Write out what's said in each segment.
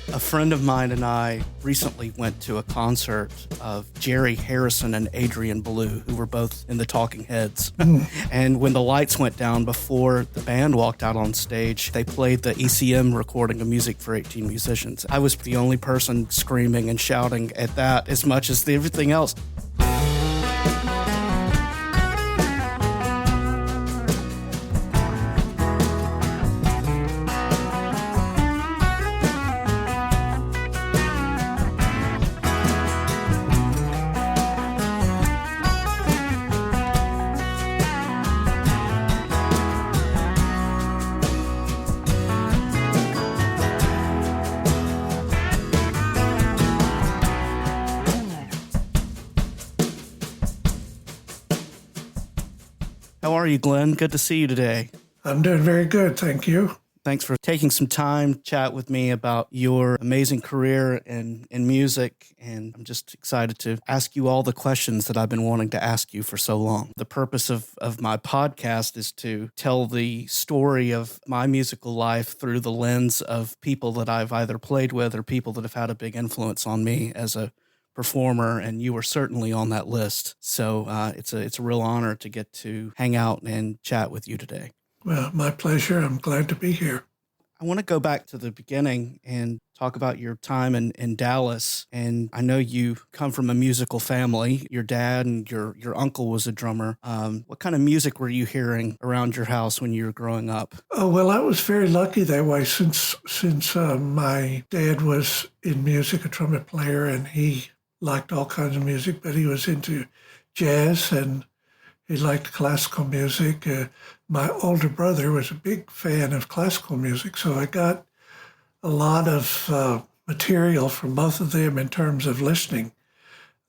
A friend of mine and I recently went to a concert of Jerry Harrison and Adrian Belew, who were both in the Talking Heads. And when the lights went down before the band walked out on stage, they played the ECM recording of music for 18 musicians. I was the only person screaming and shouting at that as much as everything else. How are you, Glenn? Good to see you today. I'm doing very good, thank you. Thanks for taking some time to chat with me about your amazing career in music, and I'm just excited to ask you all the questions that I've been wanting to ask you for so long. The purpose of my podcast is to tell the story of my musical life through the lens of people that I've either played with or people that have had a big influence on me as a performer, and you were certainly on that list. So it's a real honor to get to hang out and chat with you today. Well, my pleasure. I'm glad to be here. I want to go back to the beginning and talk about your time in Dallas. And I know you come from a musical family. Your dad and your uncle was a drummer. What kind of music were you hearing around your house when you were growing up? Oh, well, I was very lucky that way since my dad was in music, a trumpet player, and he liked all kinds of music, but he was into jazz and he liked classical music. My older brother was a big fan of classical music, so I got a lot of material from both of them in terms of listening.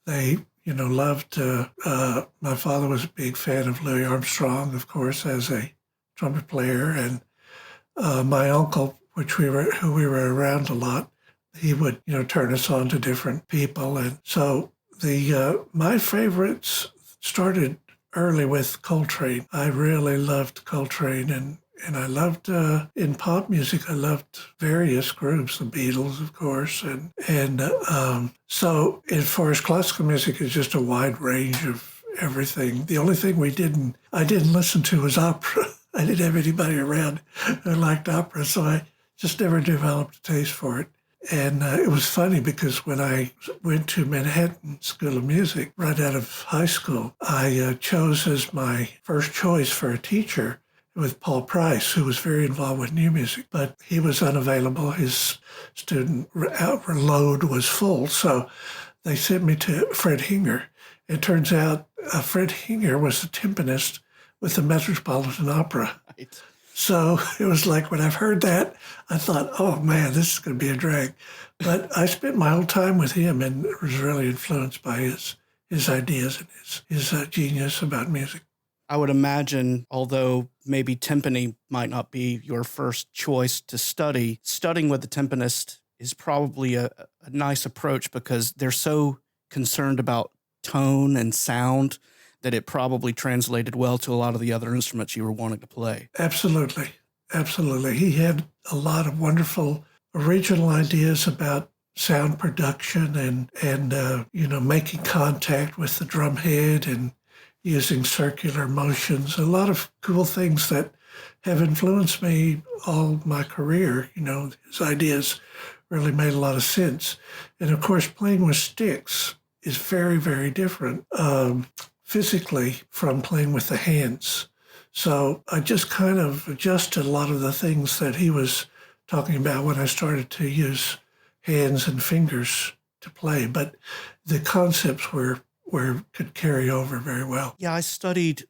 They, loved, my father was a big fan of Louis Armstrong, of course, as a trumpet player, and my uncle, who we were around a lot, he would, turn us on to different people. And so my favorites started early with Coltrane. I really loved Coltrane, and I loved, in pop music, I loved various groups, the Beatles, of course. So as far as classical music, it's just a wide range of everything. The only thing I didn't listen to was opera. I didn't have anybody around who liked opera, so I just never developed a taste for it. And it was funny because when I went to Manhattan School of Music right out of high school, I chose as my first choice for a teacher with Paul Price, who was very involved with new music, but he was unavailable. His student load was full, so they sent me to Fred Hinger. It turns out Fred Hinger was the timpanist with the Metropolitan Opera. Right. So it was like when I've heard that, I thought, oh man, this is going to be a drag. But I spent my whole time with him and was really influenced by his ideas and his genius about music. I would imagine, although maybe timpani might not be your first choice to study, studying with the timpanist is probably a nice approach because they're so concerned about tone and sound that it probably translated well to a lot of the other instruments you were wanting to play. Absolutely. Absolutely. He had a lot of wonderful original ideas about sound production and making contact with the drum head and using circular motions, a lot of cool things that have influenced me all my career. His ideas really made a lot of sense. And of course, playing with sticks is very, very different. Physically from playing with the hands. So I just kind of adjusted a lot of the things that he was talking about when I started to use hands and fingers to play. But the concepts could carry over very well. Yeah, I studied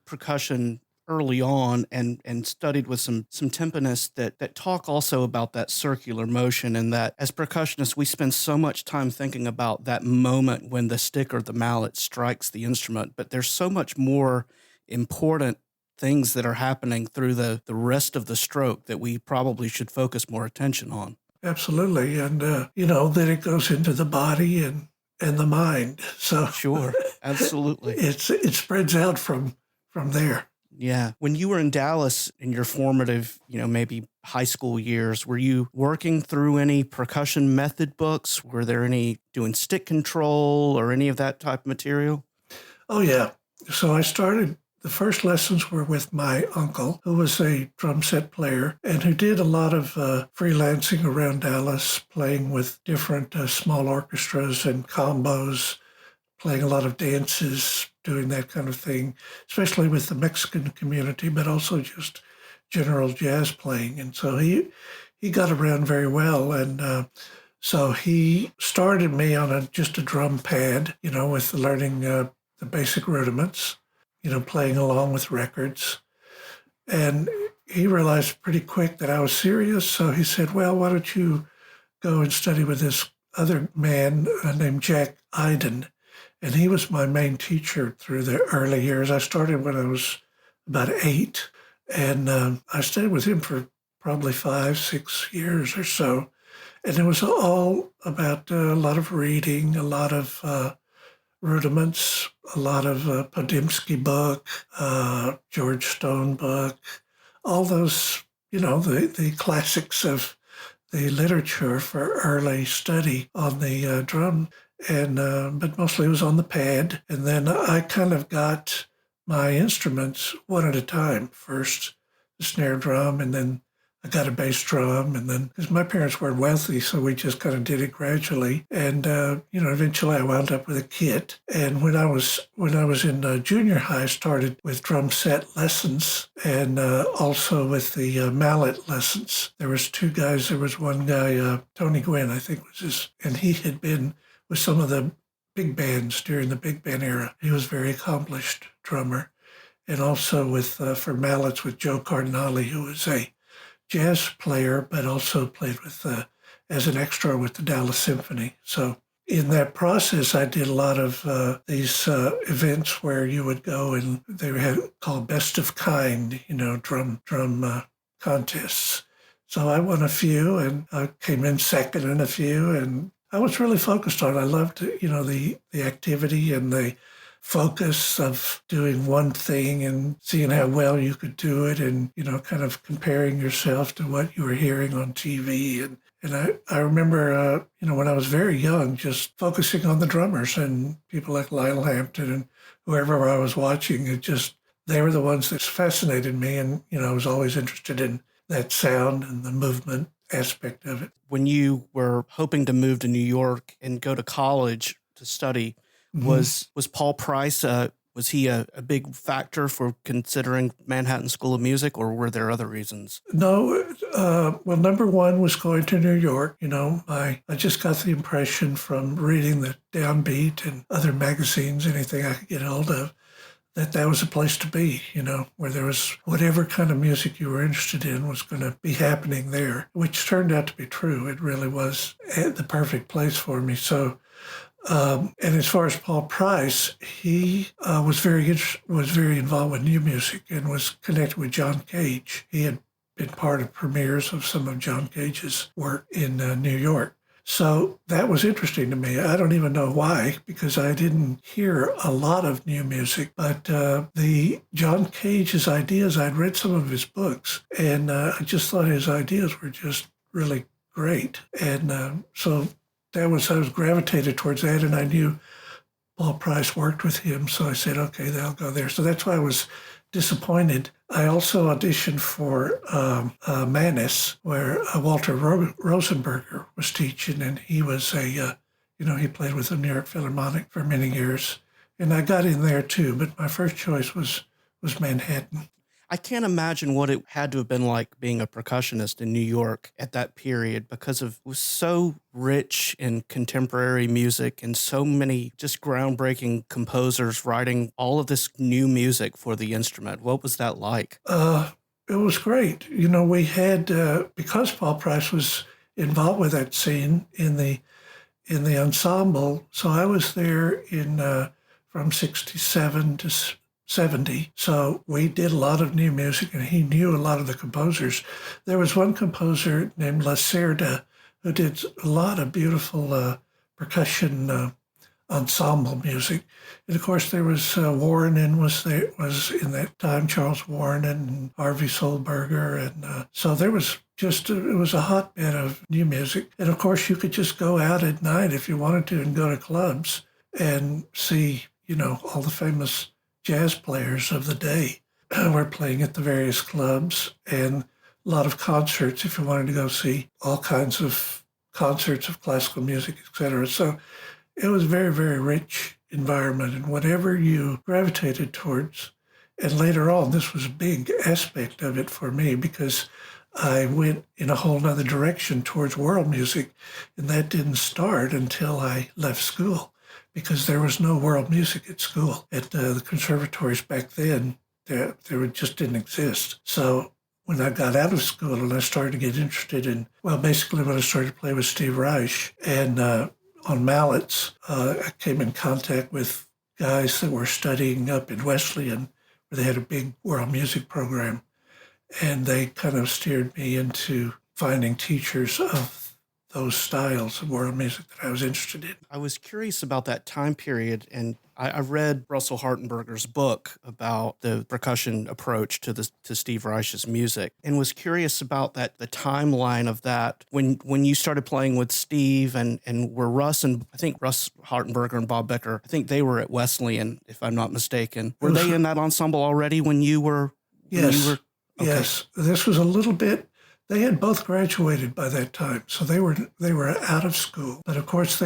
percussion early on and studied with some timpanists that talk also about that circular motion, and that as percussionists, we spend so much time thinking about that moment when the stick or the mallet strikes the instrument, but there's so much more important things that are happening through the rest of the stroke that we probably should focus more attention on. Absolutely. And, then it goes into the body and the mind. So sure, absolutely. It spreads out from there. Yeah. When you were in Dallas in your formative, maybe high school years, were you working through any percussion method books? Were there any doing stick control or any of that type of material? Oh, yeah. So the first lessons were with my uncle, who was a drum set player and who did a lot of freelancing around Dallas, playing with different small orchestras and combos, playing a lot of dances, doing that kind of thing, especially with the Mexican community, but also just general jazz playing. And so he got around very well. And so he started me on just a drum pad, with learning the basic rudiments, playing along with records. And he realized pretty quick that I was serious. So he said, well, why don't you go and study with this other man named Jack Iden? And he was my main teacher through the early years. I started when I was about 8, and I stayed with him for probably 5, 6 years or so. And it was all about a lot of reading, a lot of rudiments, a lot of Podimsky book, George Stone book, all those, the classics of the literature for early study on the drum. And but mostly it was on the pad. And then I kind of got my instruments one at a time. First the snare drum, and then I got a bass drum, and then because my parents weren't wealthy, so we just kind of did it gradually. And eventually I wound up with a kit. And when I was in junior high, I started with drum set lessons and also with the mallet lessons. There was 2 guys. There was one guy, Tony Gwynn, I think was his, and he had been with some of the big bands during the big band era. He was a very accomplished drummer. And also with for mallets with Joe Cardinale, who was a jazz player, but also played with as an extra with the Dallas Symphony. So in that process, I did a lot of these events where you would go and they were called best of kind, drum contests. So I won a few, and I came in second in a few, and I was really focused on it. I loved, the activity and the focus of doing one thing and seeing how well you could do it, and, kind of comparing yourself to what you were hearing on TV. And I remember, when I was very young, just focusing on the drummers and people like Lionel Hampton and whoever I was watching. They were the ones that fascinated me. And, I was always interested in that sound and the movement aspect of it. When you were hoping to move to New York and go to college to study, was Paul Price, was he a big factor for considering Manhattan School of Music, or were there other reasons? No, well, number one was going to New York. I just got the impression from reading the Downbeat and other magazines, anything I could get hold of, that was a place to be, where there was whatever kind of music you were interested in was going to be happening there, which turned out to be true. It really was the perfect place for me. So, and as far as Paul Price, he was very involved with new music and was connected with John Cage. He had been part of premieres of some of John Cage's work in New York. So that was interesting to me. I don't even know why, because I didn't hear a lot of new music, but the John Cage's ideas, I'd read some of his books, and I just thought his ideas were just really great. And so I was gravitated towards that, and I knew Paul Price worked with him, so I said, okay, then I'll go there. So that's why I was disappointed. I also auditioned for Mannes, where Walter Rosenberger was teaching, and he was he played with the New York Philharmonic for many years. And I got in there too, but my first choice was Manhattan. I can't imagine what it had to have been like being a percussionist in New York at that period, because it was so rich in contemporary music and so many just groundbreaking composers writing all of this new music for the instrument. What was that like? It was great. We had, because Paul Price was involved with that scene in the ensemble, so I was there from 67 to 70. So we did a lot of new music, and he knew a lot of the composers. There was one composer named Lacerda who did a lot of beautiful percussion ensemble music. And of course, there was Warren was in that time, Charles Warren and Harvey Solberger. And so there was it was a hotbed of new music. And of course, you could just go out at night if you wanted to and go to clubs and see, all the famous jazz players of the day were playing at the various clubs, and a lot of concerts if you wanted to go see all kinds of concerts of classical music, etc. So it was a very, very rich environment, and whatever you gravitated towards. And later on, this was a big aspect of it for me because I went in a whole other direction towards world music, and that didn't start until I left school because there was no world music at school. At the conservatories back then, there just didn't exist. So when I got out of school and I started to get interested in, basically when I started to play with Steve Reich and on mallets, I came in contact with guys that were studying up in Wesleyan, where they had a big world music program. And they kind of steered me into finding teachers of those styles of world music that I was interested in. I was curious about that time period, and I read Russell Hartenberger's book about the percussion approach to Steve Reich's music, and was curious about the timeline of that when you started playing with Steve and were Russ Hartenberger and Bob Becker, I think they were at Wesleyan, if I'm not mistaken. Were they in that ensemble already when you were? Yes. Okay. Yes. This was a little bit. They had both graduated by that time, so they were out of school. But of course,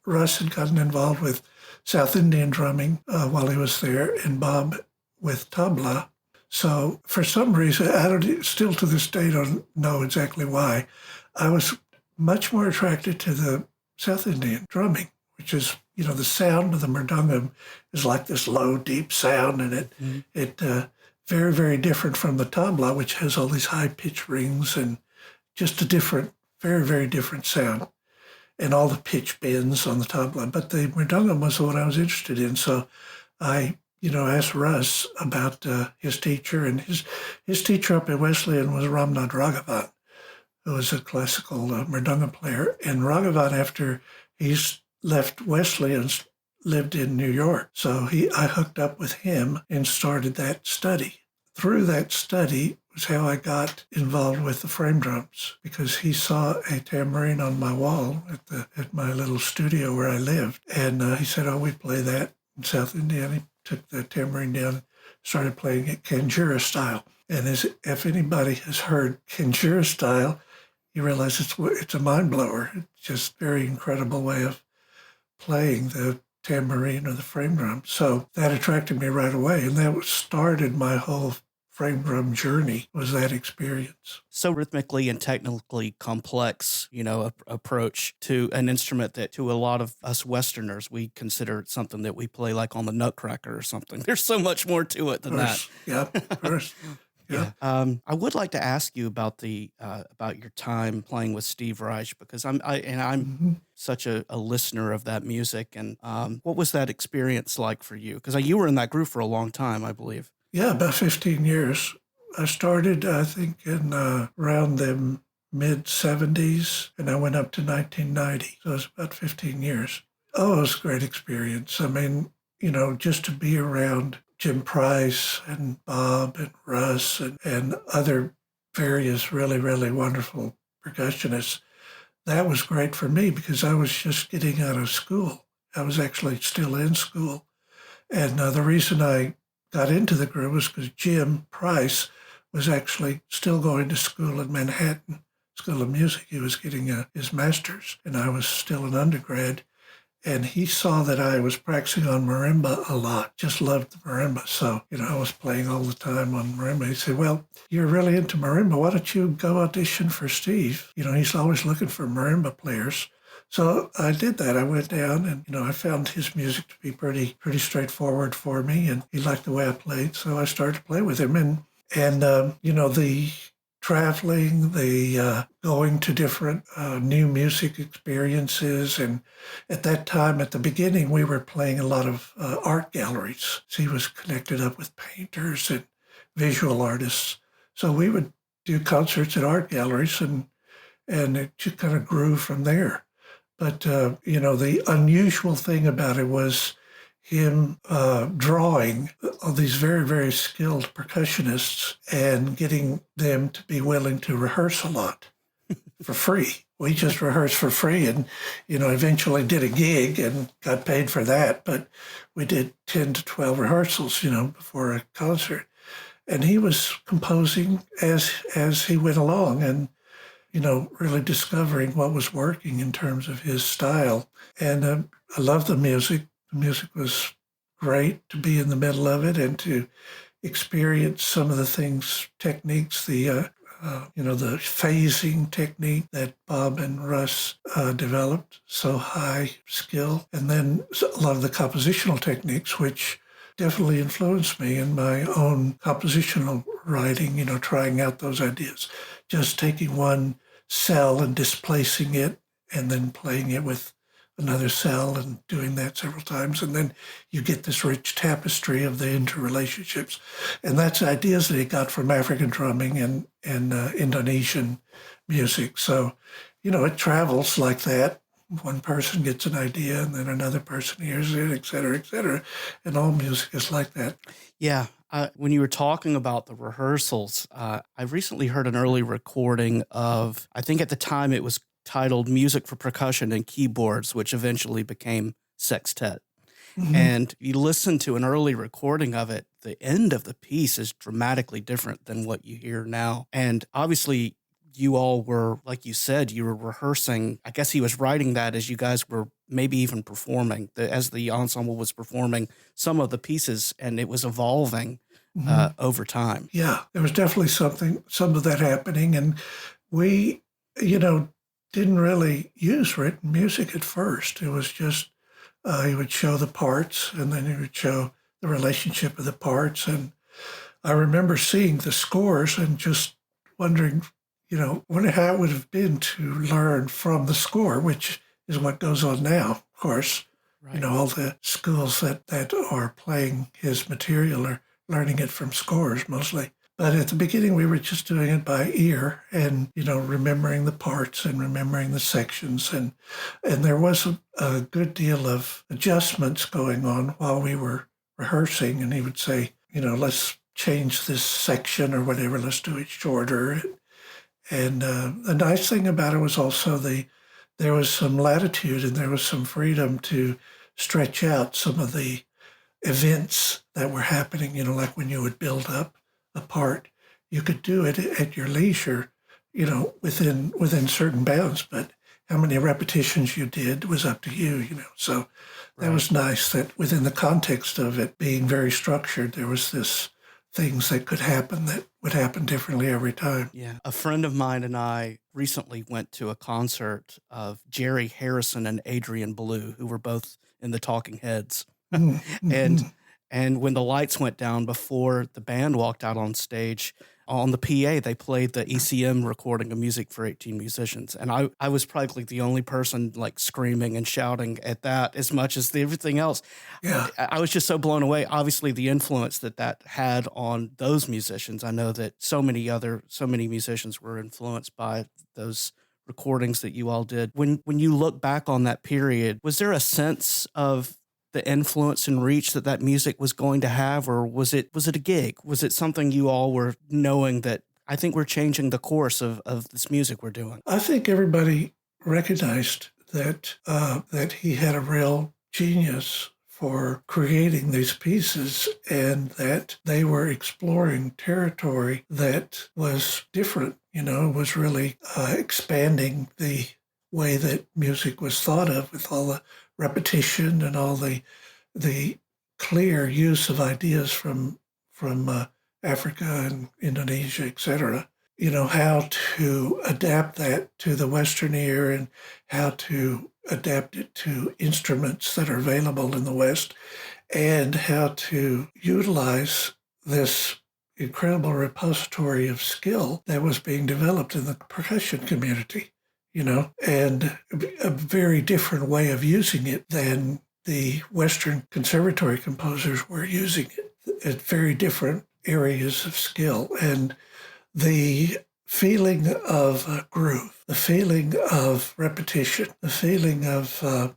Russ had gotten involved with South Indian drumming while he was there, and Bob with tabla. So for some reason, still to this day don't know exactly why, I was much more attracted to the South Indian drumming, which is, the sound of the mridangam is like this low, deep sound, and it very, very different from the tabla, which has all these high-pitched rings and just a different, very, very different sound, and all the pitch bends on the tabla. But the mridangam was what I was interested in, so I, asked Russ about his teacher, and his teacher up at Wesleyan was Ramnath Raghavan, who was a classical mridangam player. And Raghavan, after he's left Wesleyan, lived in New York. So I hooked up with him and started that study. Through that study was how I got involved with the frame drums, because he saw a tambourine on my wall at my little studio where I lived. And he said, we play that in South India. And he took the tambourine down and started playing it Kanjura style. And if anybody has heard Kanjura style, you realize it's a mind blower. It's just a very incredible way of playing the tambourine or the frame drum. So that attracted me right away. And that started my whole frame drum journey, was that experience. So rhythmically and technically complex, approach to an instrument that to a lot of us Westerners, we consider something that we play like on the Nutcracker or something. There's so much more to it than that. Yeah, of course. Yeah. I would like to ask you about about your time playing with Steve Reich, because I'm such a listener of that music. And what was that experience like for you? Because you were in that group for a long time, I believe. Yeah, about 15 years. I started, I think, in around the mid-'70s, and I went up to 1990. So it was about 15 years. Oh, it was a great experience. I mean, just to be around Jim Price and Bob and Russ and other various really, really wonderful percussionists, that was great for me because I was just getting out of school. I was actually still in school. And the reason I got into the group was because Jim Price was actually still going to school in Manhattan School of Music. He was getting his master's, and I was still an undergrad. And he saw that I was practicing on marimba a lot, just loved the marimba. So, I was playing all the time on marimba. He said, well, you're really into marimba. Why don't you go audition for Steve? He's always looking for marimba players. So I did that. I went down and, I found his music to be pretty straightforward for me. And he liked the way I played. So I started to play with him. And the traveling, the going to different new music experiences. And at that time, at the beginning, we were playing a lot of art galleries. So he was connected up with painters and visual artists. So we would do concerts at art galleries, and it just kind of grew from there. But, the unusual thing about it was him drawing all these very, very skilled percussionists and getting them to be willing to rehearse a lot for free. We just rehearsed for free and, eventually did a gig and got paid for that. But we did 10 to 12 rehearsals, before a concert. And he was composing as he went along and, really discovering what was working in terms of his style. And I love the music. The music was great to be in the middle of it and to experience some of the things, techniques, the phasing technique that Bob and Russ developed, so high skill. And then a lot of the compositional techniques, which definitely influenced me in my own compositional writing, trying out those ideas. Just taking one cell and displacing it and then playing it with another cell and doing that several times. And then you get this rich tapestry of the interrelationships. And that's ideas that he got from African drumming and Indonesian music. So, it travels like that. One person gets an idea and then another person hears it, et cetera, et cetera. And all music is like that. Yeah. When you were talking about the rehearsals, I recently heard an early recording of, I think at the time it was titled Music for Percussion and Keyboards, which eventually became Sextet. Mm-hmm. And you listen to an early recording of it, the end of the piece is dramatically different than what you hear now. And obviously, you all were, like you said, you were rehearsing. I guess he was writing that as you guys were maybe even performing, as the ensemble was performing some of the pieces, and it was evolving over time. Yeah, there was definitely some of that happening. And we, didn't really use written music at first. It was just, he would show the parts, and then he would show the relationship of the parts. And I remember seeing the scores and just wondering, wonder how it would have been to learn from the score, which is what goes on now, of course. Right. All the schools that are playing his material are learning it from scores mostly. But at the beginning, we were just doing it by ear and, remembering the parts and remembering the sections. And there was a good deal of adjustments going on while we were rehearsing. And he would say, let's change this section or whatever, let's do it shorter. And the nice thing about it was also there was some latitude and there was some freedom to stretch out some of the events that were happening, like when you would build up a part, you could do it at your leisure, within certain bounds, but how many repetitions you did was up to you, So that was nice that within the context of it being very structured, there was this things that could happen that would happen differently every time. Yeah. A friend of mine and I recently went to a concert of Jerry Harrison and Adrian Belew, who were both in the Talking Heads. Mm-hmm. And when the lights went down before the band walked out on stage, on the PA, they played the ECM recording of Music for 18 Musicians. And I was probably the only person like screaming and shouting at that as much as everything else. Yeah. I was just so blown away. Obviously, the influence that had on those musicians. I know that so many musicians were influenced by those recordings that you all did. When you look back on that period, was there a sense of the influence and reach that music was going to have, or was it a gig? Was it something you all were knowing that I think we're changing the course of this music we're doing? I think everybody recognized that he had a real genius for creating these pieces and that they were exploring territory that was different, was really expanding the way that music was thought of with all the repetition and all the clear use of ideas from Africa and Indonesia, etc. How to adapt that to the Western ear and how to adapt it to instruments that are available in the West and how to utilize this incredible repository of skill that was being developed in the percussion community. And a very different way of using it than the Western conservatory composers were using it at very different areas of skill. And the feeling of groove, the feeling of repetition, the feeling of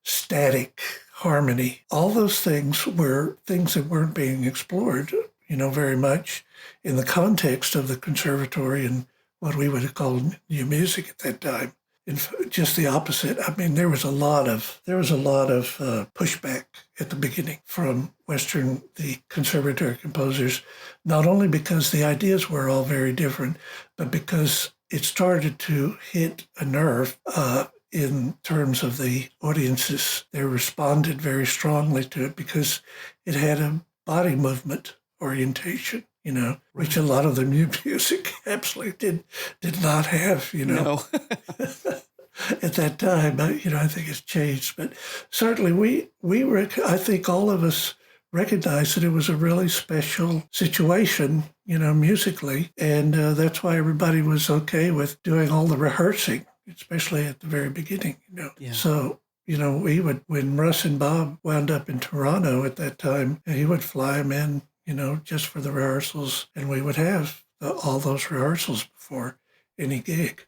static harmony. All those things were things that weren't being explored, very much in the context of the conservatory and what we would have called new music at that time. Just the opposite. I mean, there was a lot of pushback at the beginning from the conservatory composers, not only because the ideas were all very different, but because it started to hit a nerve in terms of the audiences. They responded very strongly to it because it had a body movement orientation, which a lot of the new music absolutely did not have, No. at that time. I think it's changed, but certainly I think all of us recognized that it was a really special situation, musically, and that's why everybody was okay with doing all the rehearsing, especially at the very beginning, Yeah. So, we would, when Russ and Bob wound up in Toronto at that time, he would fly them in, just for the rehearsals, and we would have all those rehearsals before any gig.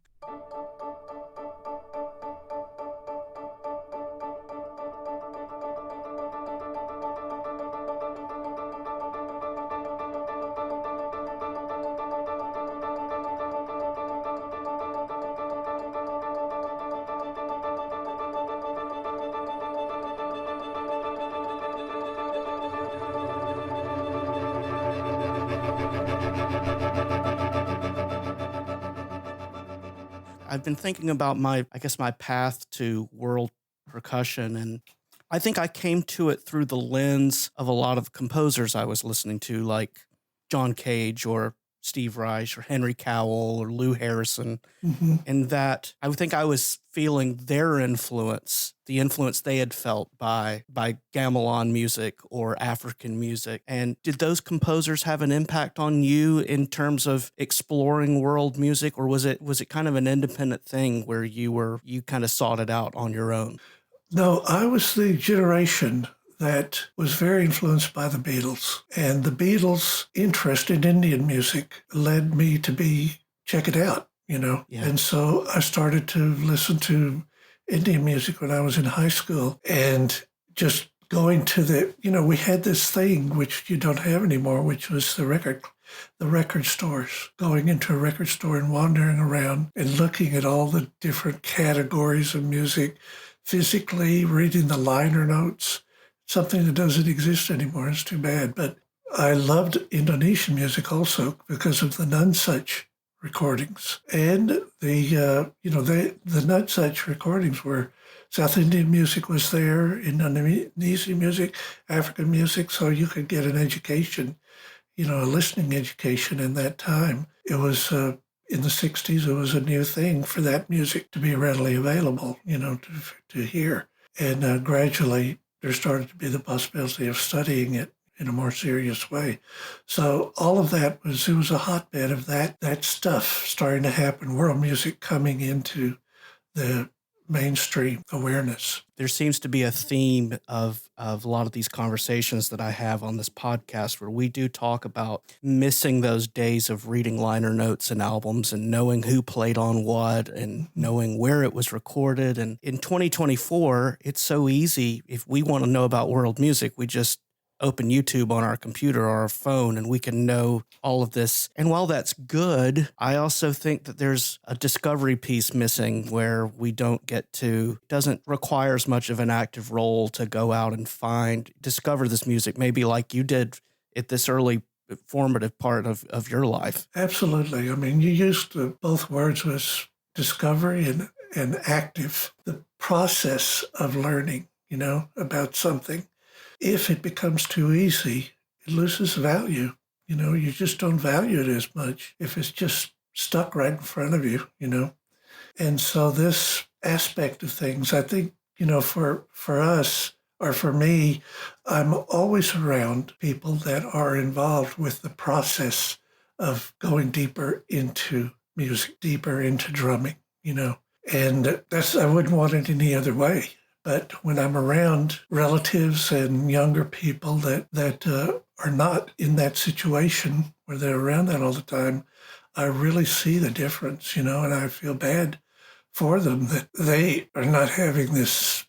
I've been thinking about my path to world percussion, and I think I came to it through the lens of a lot of composers I was listening to, like John Cage or Steve Reich or Henry Cowell or Lou Harrison, and that I think I was feeling their influence, the influence they had felt by gamelan music or African music. And did those composers have an impact on you in terms of exploring world music, or was it kind of an independent thing where you kind of sought it out on your own? No, I was the generation that was very influenced by the Beatles. And the Beatles' interest in Indian music led me to check it out, Yeah. And so I started to listen to Indian music when I was in high school, and just going to we had this thing which you don't have anymore, which was the record stores, going into a record store and wandering around and looking at all the different categories of music, physically reading the liner notes, something that doesn't exist anymore. It's too bad. But I loved Indonesian music also because of the Nonsuch recordings. And the Nonsuch recordings were South Indian music was there, Indonesian music, African music, so you could get an education, a listening education in that time. It was in the 60s, it was a new thing for that music to be readily available, to hear. And gradually, there started to be the possibility of studying it in a more serious way. So all of that it was a hotbed of that stuff starting to happen, world music coming into the mainstream awareness. There seems to be a theme of a lot of these conversations that I have on this podcast where we do talk about missing those days of reading liner notes and albums and knowing who played on what and knowing where it was recorded. And in 2024, it's so easy. If we want to know about world music, we just open YouTube on our computer or our phone and we can know all of this. And while that's good, I also think that there's a discovery piece missing where we don't get to, doesn't require as much of an active role to go out and discover this music, maybe like you did at this early formative part of your life. Absolutely. I mean, you used both words was discovery and active. The process of learning, about something. If it becomes too easy, it loses value. You just don't value it as much if it's just stuck right in front of you, And so this aspect of things, I think, for us or for me, I'm always around people that are involved with the process of going deeper into music, deeper into drumming, And I wouldn't want it any other way. But when I'm around relatives and younger people that are not in that situation where they're around that all the time, I really see the difference, and I feel bad for them that they are not having this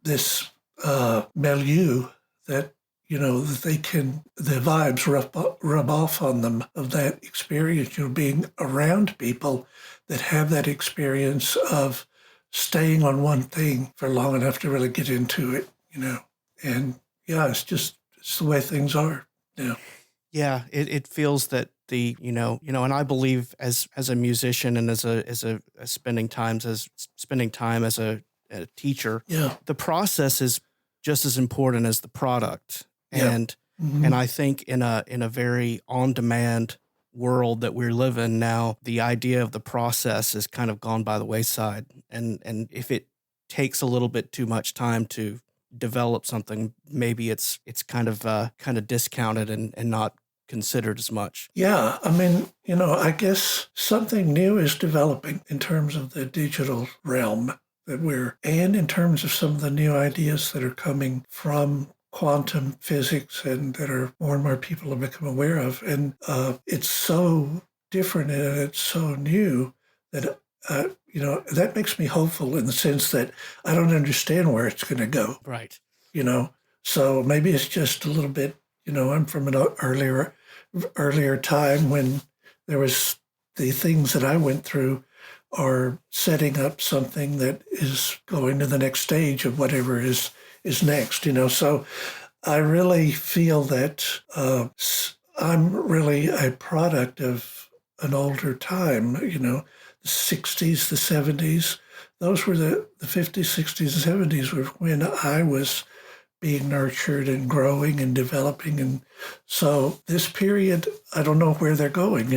milieu that that they can the vibes rub off on them of that experience. Being around people that have that experience of staying on one thing for long enough to really get into it. And yeah, it's the way things are. Yeah. Yeah, it feels that and I believe as a musician and as spending time as a teacher, Yeah. the process is just as important as the product. Yeah. And Mm-hmm. and I think in a very on-demand world that we're living now, the idea of the process has kind of gone by the wayside. And if it takes a little bit too much time to develop something, maybe it's kind of discounted and not considered as much. Yeah, I mean, I guess something new is developing in terms of the digital realm and in terms of some of the new ideas that are coming from quantum physics and that are more and more people have become aware of. And it's so different and it's so new that, that makes me hopeful in the sense that I don't understand where it's going to go. Right. So maybe it's just a little bit, I'm from an earlier time when there was the things that I went through are setting up something that is going to the next stage of whatever is next, So I really feel that I'm really a product of an older time, the 60s, the 70s. Those were the 50s, 60s, and 70s were when I was being nurtured and growing and developing. And so this period, I don't know where they're going,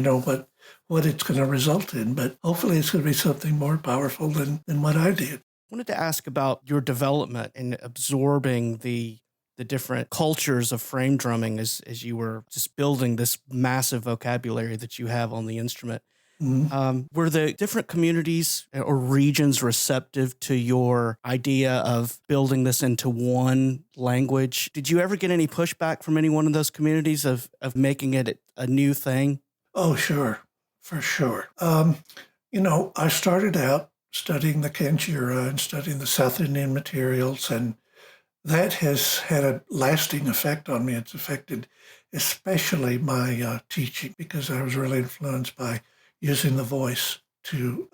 what it's going to result in, but hopefully it's going to be something more powerful than what I did. I wanted to ask about your development and absorbing the different cultures of frame drumming as you were just building this massive vocabulary that you have on the instrument. Mm-hmm. Were the different communities or regions receptive to your idea of building this into one language? Did you ever get any pushback from any one of those communities of making it a new thing? Oh, sure, for sure. I started out studying the Kanjira and studying the South Indian materials, and that has had a lasting effect on me. It's affected especially my teaching because I was really influenced by using the voice to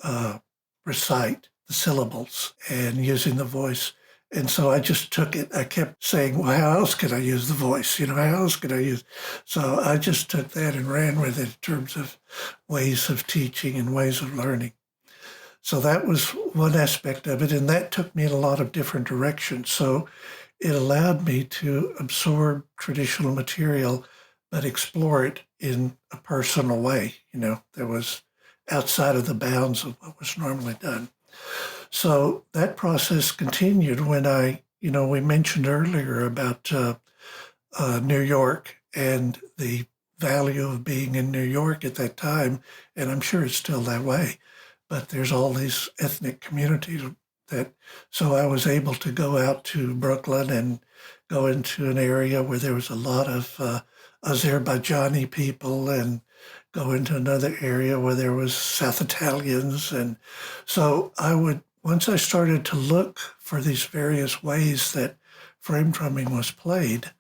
recite the syllables and using the voice. And so I just took it. I kept saying, well, how else could I use the voice? How else could I use? So I just took that and ran with it in terms of ways of teaching and ways of learning. So that was one aspect of it. And that took me in a lot of different directions. So it allowed me to absorb traditional material, but explore it in a personal way, that was outside of the bounds of what was normally done. So that process continued when we mentioned earlier about New York and the value of being in New York at that time, and I'm sure it's still that way, but there's all these ethnic communities so I was able to go out to Brooklyn and go into an area where there was a lot of Azerbaijani people and go into another area where there was South Italians. And so once I started to look for these various ways that frame drumming was played,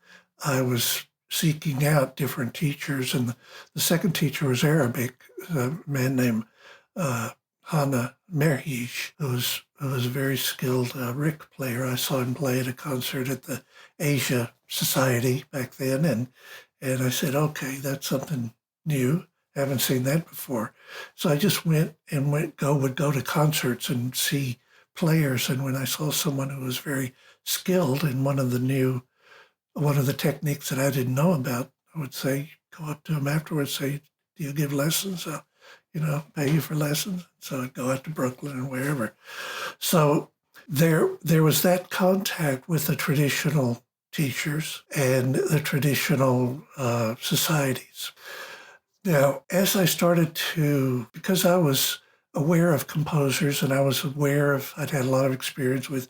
I was seeking out different teachers. And the second teacher was Arabic, a man named Hana Merhij, who was a very skilled Rick player. I saw him play at a concert at the Asia Society back then, and I said, okay, that's something new. Haven't seen that before. So I just would go to concerts and see players. And when I saw someone who was very skilled in one of the techniques that I didn't know about, I would go up to him afterwards, say, do you give lessons? Pay you for lessons. So I'd go out to Brooklyn and wherever. So there was that contact with the traditional teachers and the traditional societies. Now, as I started because I was aware of composers and I'd had a lot of experience with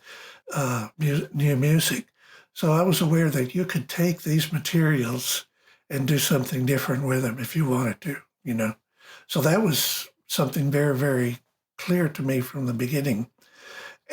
new music. So I was aware that you could take these materials and do something different with them if you wanted to, So that was something very, very clear to me from the beginning.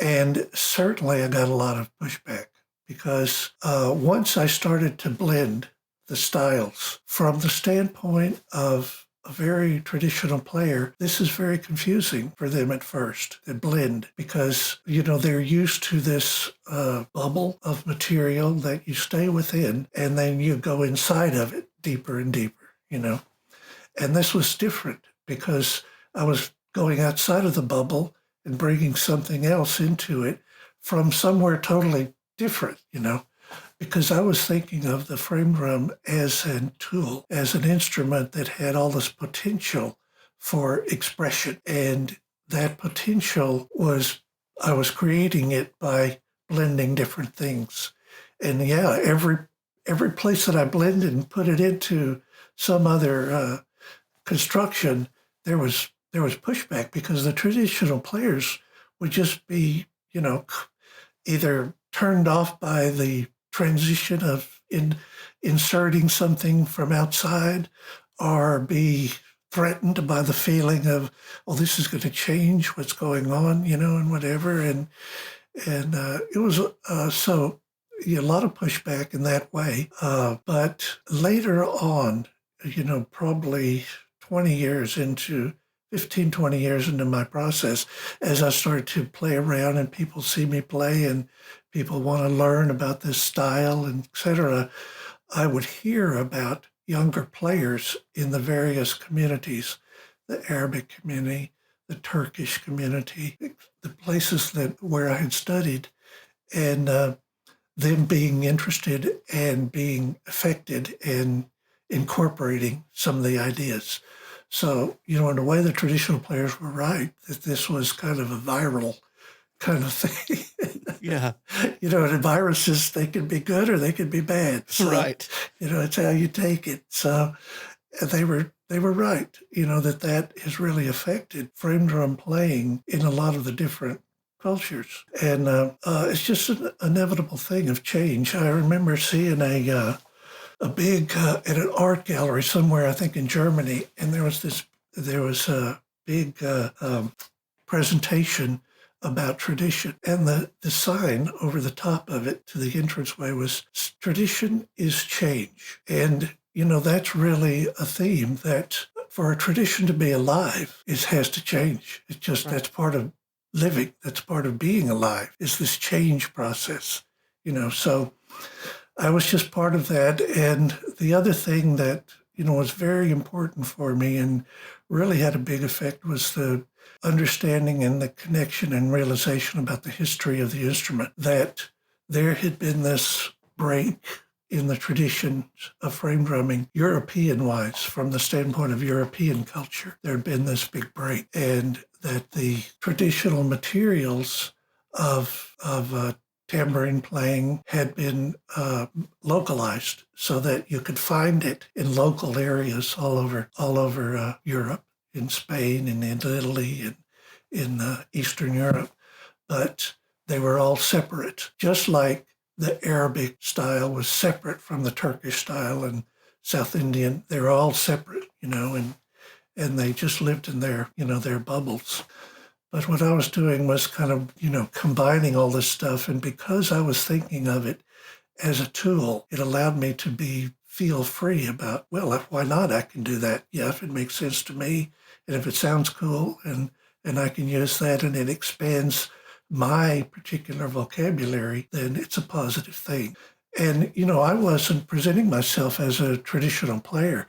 And certainly I got a lot of pushback because once I started to blend the styles from the standpoint of a very traditional player, this is very confusing for them at first, the blend, because, they're used to this bubble of material that you stay within, and then you go inside of it deeper and deeper. And this was different because I was going outside of the bubble and bringing something else into it from somewhere totally different, because I was thinking of the frame drum as a tool, as an instrument that had all this potential for expression. And that potential I was creating it by blending different things. And yeah, every place that I blended and put it into some other construction, there was pushback because the traditional players would just be, either turned off by the transition of inserting something from outside, or be threatened by the feeling of, oh, this is going to change what's going on, and whatever. And it was so a lot of pushback in that way. But later on, probably 15, 20 years into my process, as I started to play around and people see me play and people want to learn about this style and et cetera, I would hear about younger players in the various communities, the Arabic community, the Turkish community, the places where I had studied, and them being interested and being affected and incorporating some of the ideas. So, in a way, the traditional players were right that this was kind of a viral kind of thing. Yeah. And viruses, they can be good or they can be bad. So, right. It's how you take it. So they were right, that has really affected frame drum playing in a lot of the different cultures. And it's just an inevitable thing of change. I remember seeing a big at an art gallery somewhere, I think in Germany, and there was a big presentation about tradition, and the sign over the top of it to the entranceway was "Tradition is change," and that's really a theme that for a tradition to be alive, it has to change. It's just That's part of living. That's part of being alive. Is this change process? So. I was just part of that. And the other thing that, was very important for me and really had a big effect was the understanding and the connection and realization about the history of the instrument, that there had been this break in the traditions of frame drumming, European-wise, from the standpoint of European culture. There had been this big break, and that the traditional materials of tambourine playing had been localized so that you could find it in local areas all over Europe, in Spain and in Italy and in Eastern Europe. But they were all separate, just like the Arabic style was separate from the Turkish style and South Indian. They were all separate, and they just lived in their bubbles. But what I was doing was kind of, combining all this stuff. And because I was thinking of it as a tool, it allowed me to feel free about, well, why not? I can do that. Yeah, if it makes sense to me and if it sounds cool and I can use that and it expands my particular vocabulary, then it's a positive thing. And, I wasn't presenting myself as a traditional player.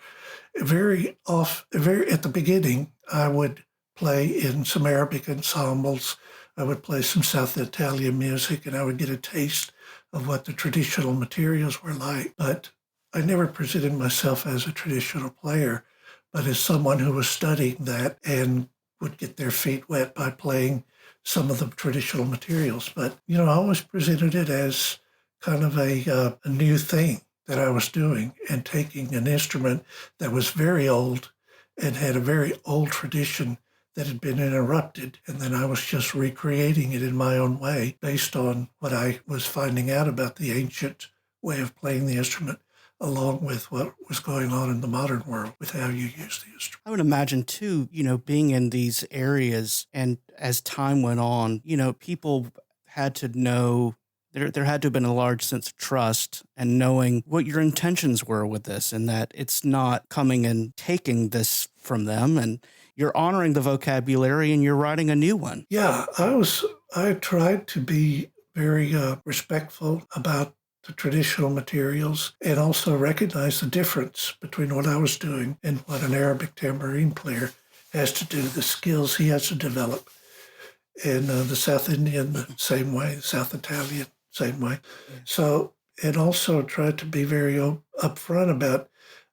At the beginning, I would play in some Arabic ensembles. I would play some South Italian music, and I would get a taste of what the traditional materials were like. But I never presented myself as a traditional player, but as someone who was studying that and would get their feet wet by playing some of the traditional materials. But, I always presented it as kind of a new thing that I was doing, and taking an instrument that was very old and had a very old tradition that had been interrupted. And then I was just recreating it in my own way based on what I was finding out about the ancient way of playing the instrument. along with what was going on in the modern world with how you use the instrument. I would imagine too, being in these areas and as time went on, people had to know there had to have been a large sense of trust and knowing what your intentions were with this and that it's not coming and taking this from them and you're honoring the vocabulary and you're writing a new one. Yeah, I tried to be very respectful about the traditional materials and also recognize the difference between what I was doing and what an Arabic tambourine player has to do, the skills he has to develop. And the South Indian, the same way, the South Italian, same way. Yeah. So, and also tried to be very upfront about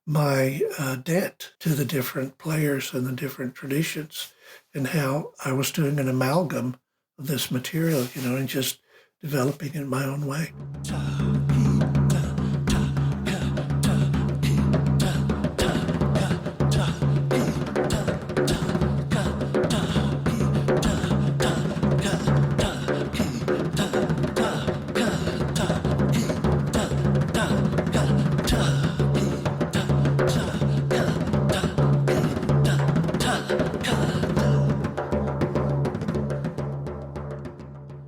my debt to the different players and the different traditions and how I was doing an amalgam of this material, and just developing it my own way.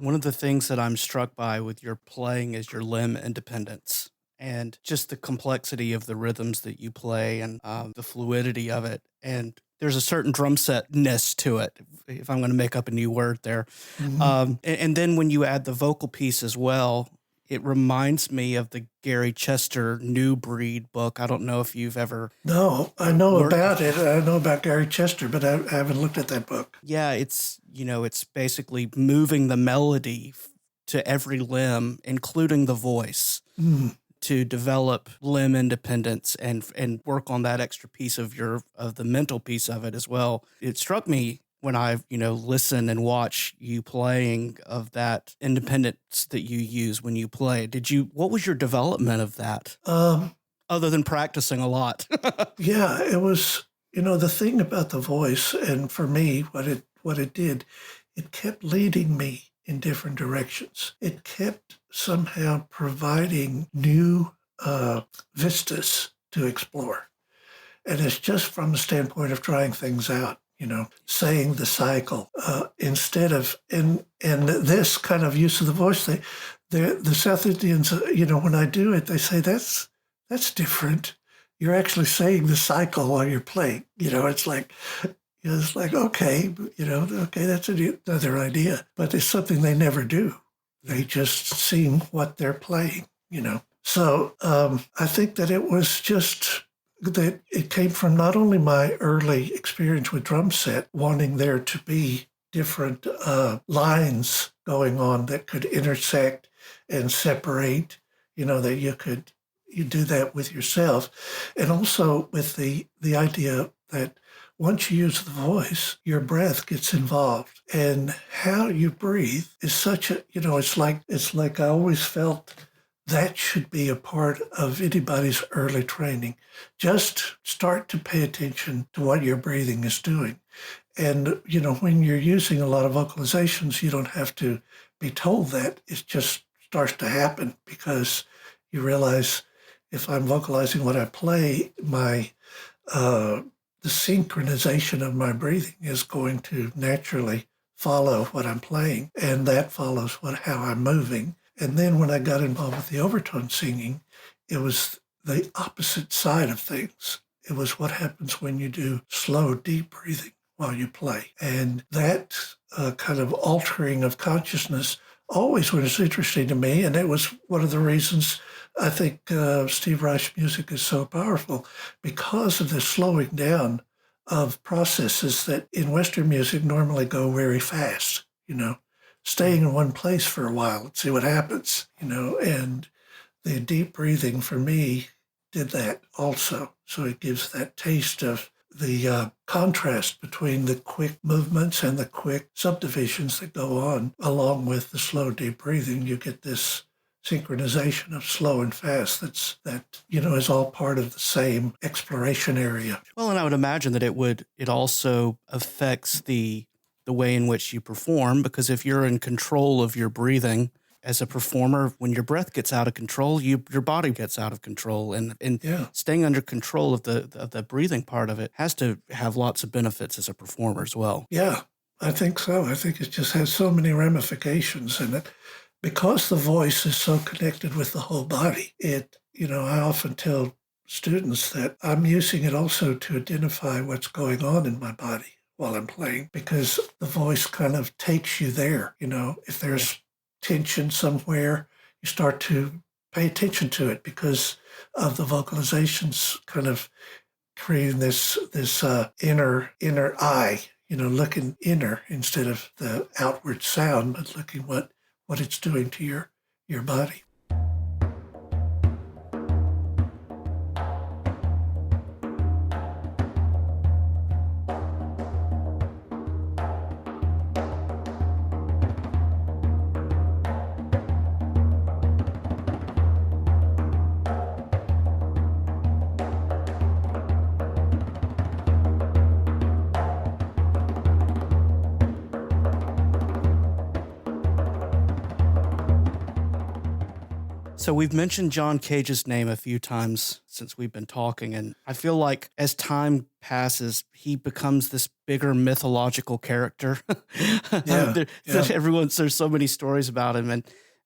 One of the things that I'm struck by with your playing is your limb independence and just the complexity of the rhythms that you play and the fluidity of it. And there's a certain drum setness to it, if I'm going to make up a new word there. Mm-hmm. And then when you add the vocal piece as well, it reminds me of the Gary Chester New Breed book. I don't know if you've ever... No, I know about it. I know about Gary Chester, but I haven't looked at that book. Yeah, it's basically moving the melody to every limb, including the voice, to develop limb independence and work on that extra piece of the mental piece of it as well. It struck me when I, listen and watch you playing of that independence that you use when you play. What was your development of that? Other than practicing a lot? Yeah, it was, the thing about the voice, and for me, what it did, it kept leading me in different directions. It kept somehow providing new vistas to explore. And it's just from the standpoint of trying things out. Saying the cycle instead of, and this kind of use of the voice, the South Indians, when I do it, they say, that's different. You're actually saying the cycle while you're playing. It's like, okay, that's another idea. But it's something they never do. They just sing what they're playing, So I think that it was just... that it came from not only my early experience with drum set, wanting there to be different lines going on that could intersect and separate, that you do that with yourself. And also with the idea that once you use the voice, your breath gets involved. And how you breathe is such a, it's like I always felt that should be a part of anybody's early training. Just start to pay attention to what your breathing is doing. And, when you're using a lot of vocalizations, you don't have to be told that. It just starts to happen because you realize if I'm vocalizing what I play, the synchronization of my breathing is going to naturally follow what I'm playing. And that follows how I'm moving. And then when I got involved with the overtone singing, it was the opposite side of things. It was what happens when you do slow, deep breathing while you play. And that kind of altering of consciousness always was interesting to me. And it was one of the reasons I think Steve Reich's music is so powerful, because of the slowing down of processes that in Western music normally go very fast, staying in one place for a while and see what happens, and the deep breathing for me did that also. So it gives that taste of the contrast between the quick movements and the quick subdivisions that go on, along with the slow, deep breathing. You get this synchronization of slow and fast that is all part of the same exploration area. Well, and I would imagine that it also affects the way in which you perform, because if you're in control of your breathing as a performer, when your breath gets out of control, your body gets out of control, and Yeah. staying under control of the breathing part of it has to have lots of benefits as a performer as well. Yeah, I think so. I think it just has so many ramifications in it. Because the voice is so connected with the whole body, I often tell students that I'm using it also to identify what's going on in my body while I'm playing, because the voice kind of takes you there. If there's tension somewhere, you start to pay attention to it because of the vocalizations kind of creating this inner eye, looking inner instead of the outward sound, but looking what it's doing to your body. So we've mentioned John Cage's name a few times since we've been talking, and I feel like as time passes, he becomes this bigger mythological character. Yeah, There's so many stories about him,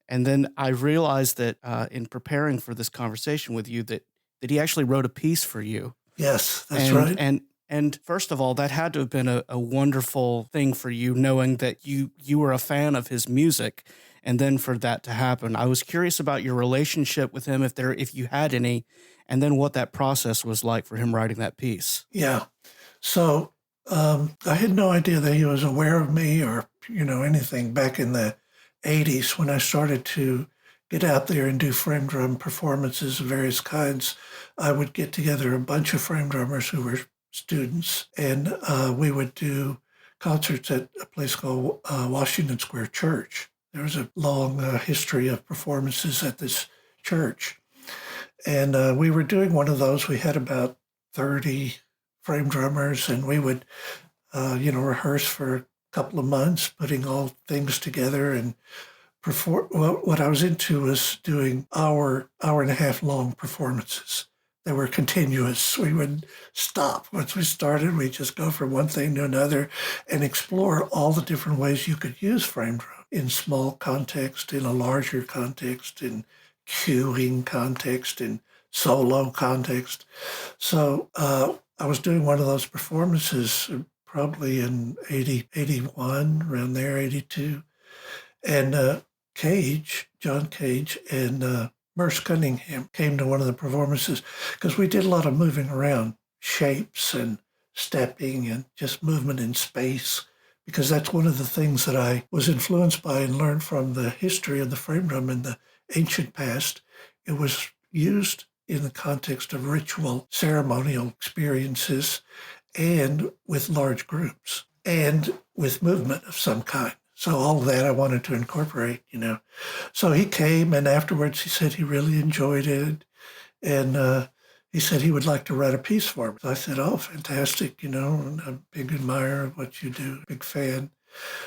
and then I realized that in preparing for this conversation with you that he actually wrote a piece for you. Yes, that's right. And first of all, that had to have been a wonderful thing for you, knowing that you were a fan of his music. And then for that to happen, I was curious about your relationship with him, if you had any, and then what that process was like for him writing that piece. Yeah. So I had no idea that he was aware of me or, anything back in the 80s when I started to get out there and do frame drum performances of various kinds. I would get together a bunch of frame drummers who were students, and we would do concerts at a place called Washington Square Church. There was a long history of performances at this church. And we were doing one of those. We had about 30 frame drummers, and we would, rehearse for a couple of months, putting all things together and perform. Well, what I was into was doing hour and a half long performances. They were continuous. We would stop. Once we started, we'd just go from one thing to another and explore all the different ways you could use frame drum in small context, in a larger context, in cueing context, in solo context. So I was doing one of those performances probably in 80, 81, around there, 82. And John Cage, and Merce Cunningham came to one of the performances because we did a lot of moving around, shapes and stepping and just movement in space, because that's one of the things that I was influenced by and learned from the history of the frame drum in the ancient past. It was used in the context of ritual, ceremonial experiences, and with large groups, and with movement of some kind. So all of that I wanted to incorporate, So he came, and afterwards he said he really enjoyed it, and he said he would like to write a piece for me. So I said, oh, fantastic, and I'm a big admirer of what you do, big fan.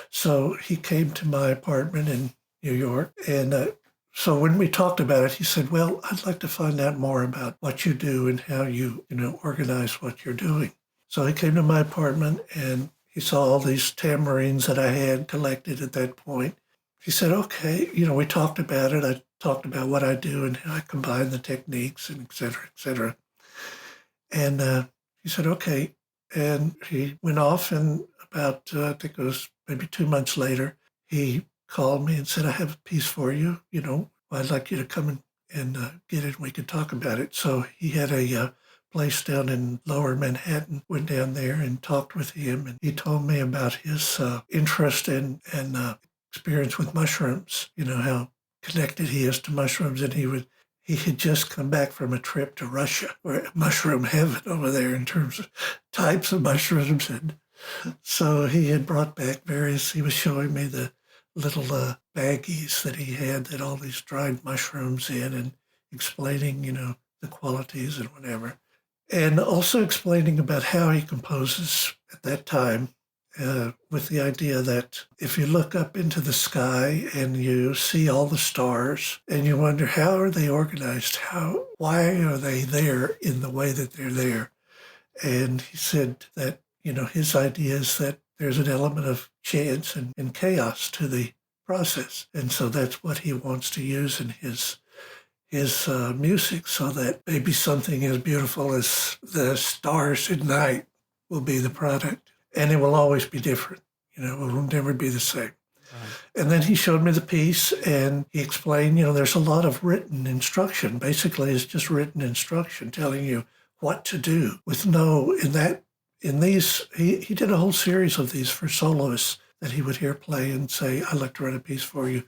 So he came to my apartment in New York, and so when we talked about it, he said, well, I'd like to find out more about what you do and how you, organize what you're doing. So he came to my apartment, and he saw all these tamarines that I had collected at that point. He said, okay, we talked about it. I talked about what I do and how I combine the techniques and et cetera, et cetera. And he said, okay. And he went off, and about, I think it was maybe 2 months later, he called me and said, I have a piece for you. I'd like you to come and get it, and we could talk about it. So he had a place down in Lower Manhattan, went down there and talked with him, and he told me about his interest and experience with mushrooms, how connected he is to mushrooms, and he had just come back from a trip to Russia, where mushroom heaven over there in terms of types of mushrooms. And so he had brought back he was showing me the little baggies that he had that all these dried mushrooms in, and explaining, the qualities and whatever. And also explaining about how he composes at that time with the idea that if you look up into the sky and you see all the stars and you wonder how are they organized, why are they there in the way that they're there? And he said that, his idea is that there's an element of chance and chaos to the process. And so that's what he wants to use in his music, so that maybe something as beautiful as the stars at night will be the product. And it will always be different. It will never be the same. Right. And then he showed me the piece and he explained, there's a lot of written instruction. Basically, it's just written instruction telling you what to do with he did a whole series of these for soloists that he would hear play and say, I'd like to write a piece for you.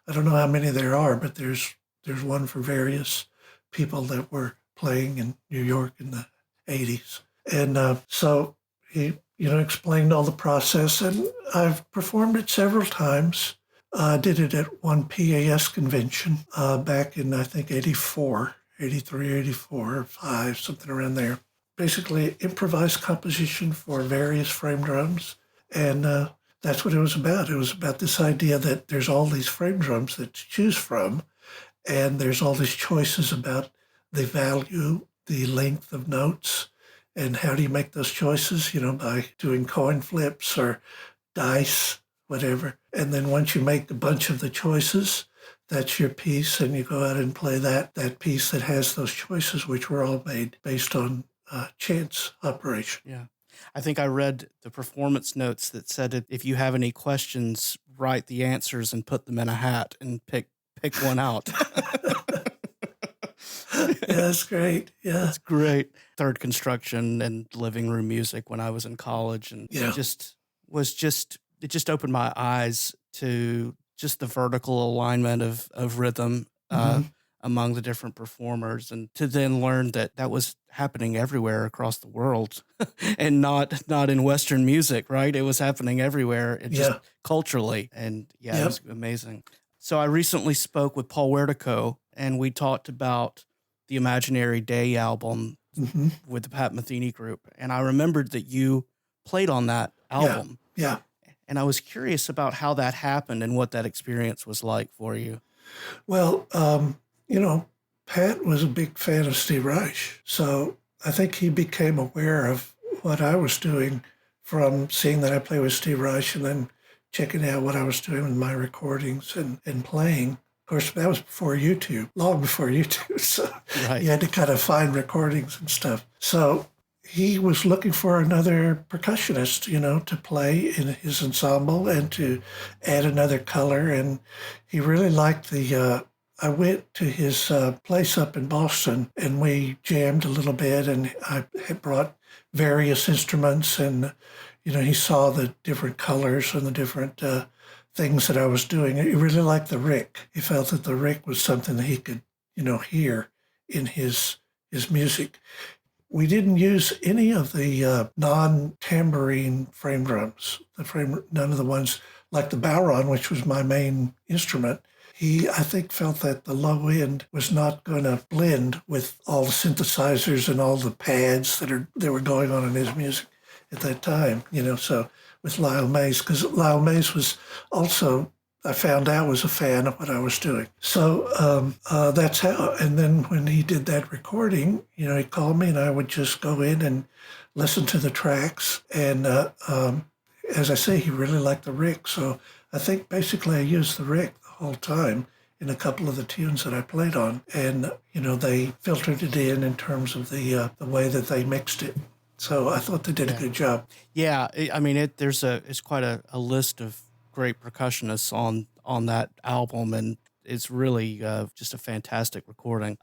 I don't know how many there are, but there's one for various people that were playing in New York in the 80s. And so he, explained all the process, and I've performed it several times. I did it at one PAS convention back in, I think, 83, 84, 5, something around there. Basically, improvised composition for various frame drums, and that's what it was about. It was about this idea that there's all these frame drums that to choose from, and there's all these choices about the value, the length of notes, and how do you make those choices, by doing coin flips or dice, whatever. And then once you make a bunch of the choices, that's your piece, and you go out and play that piece that has those choices, which were all made based on chance operation. Yeah. I think I read the performance notes that said if you have any questions, write the answers and put them in a hat and pick one out. Yeah, that's great. Yeah. That's great. Third construction and living room music when I was in college, and it just opened my eyes to just the vertical alignment of rhythm among the different performers, and to then learn that was happening everywhere across the world and not in Western music, right? It was happening everywhere, just culturally. And it was amazing. So I recently spoke with Paul Wertico, and we talked about the Imaginary Day album with the Pat Metheny group. And I remembered that you played on that album. Yeah. And I was curious about how that happened and what that experience was like for you. Well, Pat was a big fan of Steve Reich. So I think he became aware of what I was doing from seeing that I play with Steve Reich and then checking out what I was doing with my recordings and playing. Of course, that was before YouTube, long before YouTube. So you had to kind of find recordings and stuff. So he was looking for another percussionist, to play in his ensemble and to add another color. And he really liked I went to his place up in Boston, and we jammed a little bit, and I had brought various instruments, and, he saw the different colors and the different things that I was doing. He really liked the Rick. He felt that the Rick was something that he could, hear in his music. We didn't use any of the non-tambourine frame drums, none of the ones like the Bowron, which was my main instrument. He, I think, felt that the low end was not going to blend with all the synthesizers and all the pads that were going on in his music at that time, so with Lyle Mays, because Lyle Mays was also, I found out, was a fan of what I was doing. So that's how, and then when he did that recording, he called me and I would just go in and listen to the tracks. And as I say, he really liked the Rick. So I think basically I used the Rick whole time in a couple of the tunes that I played on, and they filtered it in terms of the way that they mixed it. So I thought they did a good job. Yeah, I mean, it's quite a list of great percussionists on that album, and it's really just a fantastic recording.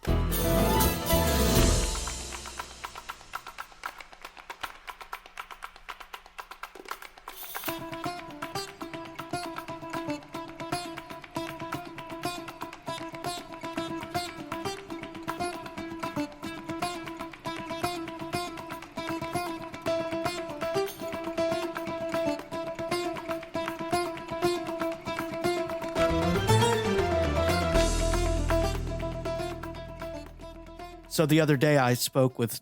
So the other day I spoke with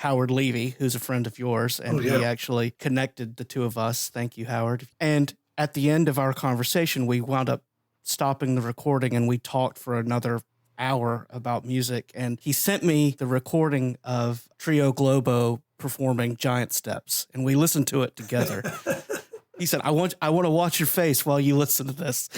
Howard Levy, who's a friend of yours, and he actually connected the two of us. Thank you, Howard. And at the end of our conversation, we wound up stopping the recording and we talked for another hour about music. And he sent me the recording of Trio Globo performing Giant Steps, and we listened to it together. He said, I want to watch your face while you listen to this.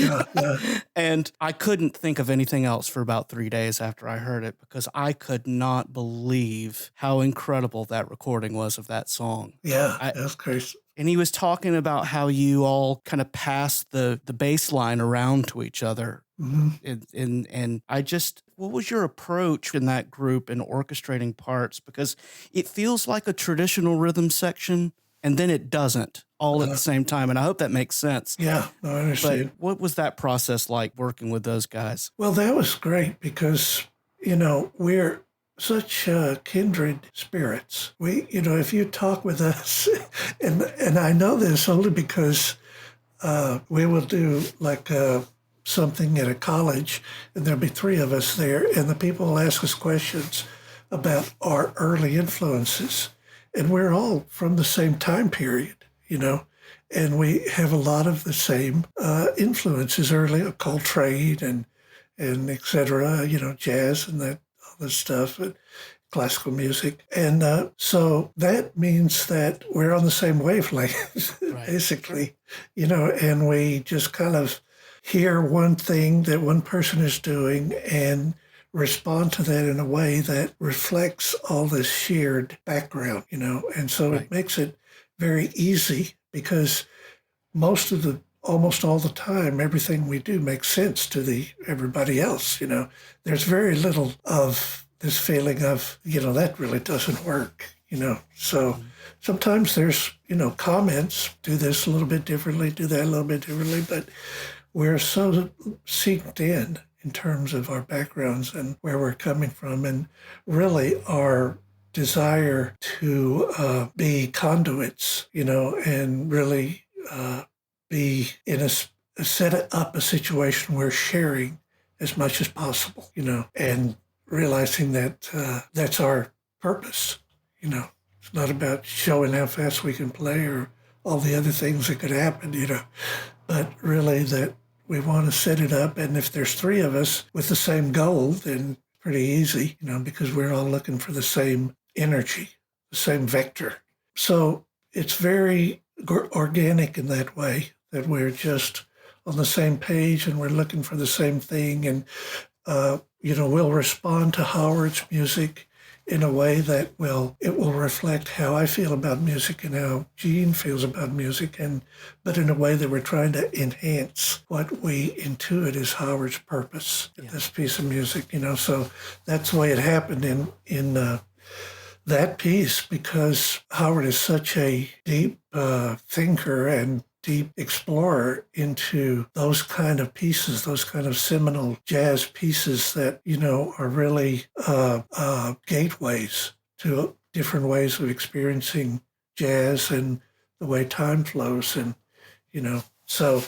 And I couldn't think of anything else for about 3 days after I heard it, because I could not believe how incredible that recording was of that song. Yeah, that's crazy. And he was talking about how you all kind of passed the bass line around to each other. Mm-hmm. And I just, what was your approach in that group in orchestrating parts? Because it feels like a traditional rhythm section, and then it doesn't all at the same time. And I hope that makes sense. Yeah, I understand. But what was that process like working with those guys? Well, that was great because, we're such kindred spirits. If you talk with us, and I know this only because we will do like something at a college, and there'll be 3 of us there, and the people will ask us questions about our early influences. And we're all from the same time period, and we have a lot of the same influences early, Coltrane and et cetera, jazz and that other stuff, and classical music. And so that means that we're on the same wavelength, basically, and we just kind of hear one thing that one person is doing and respond to that in a way that reflects all this shared background, and so it makes it very easy because almost all the time, everything we do makes sense to everybody else, There's very little of this feeling of, that really doesn't work, So sometimes there's, comments, do this a little bit differently, do that a little bit differently, but we're so synced in terms of our backgrounds and where we're coming from, and really our desire to be conduits, and really be in set up a situation where sharing as much as possible, and realizing that that's our purpose, It's not about showing how fast we can play or all the other things that could happen, but really that we want to set it up. And if there's 3 of us with the same goal, then pretty easy, because we're all looking for the same energy, the same vector. So it's very organic in that way, that we're just on the same page and we're looking for the same thing. And, we'll respond to Howard's music in a way that it will reflect how I feel about music and how Gene feels about music, but in a way that we're trying to enhance what we intuit is Howard's purpose in this piece of music, So that's the way it happened in that piece, because Howard is such a deep thinker and deep explorer into those kind of pieces, those kind of seminal jazz pieces that, are really gateways to different ways of experiencing jazz and the way time flows. And, so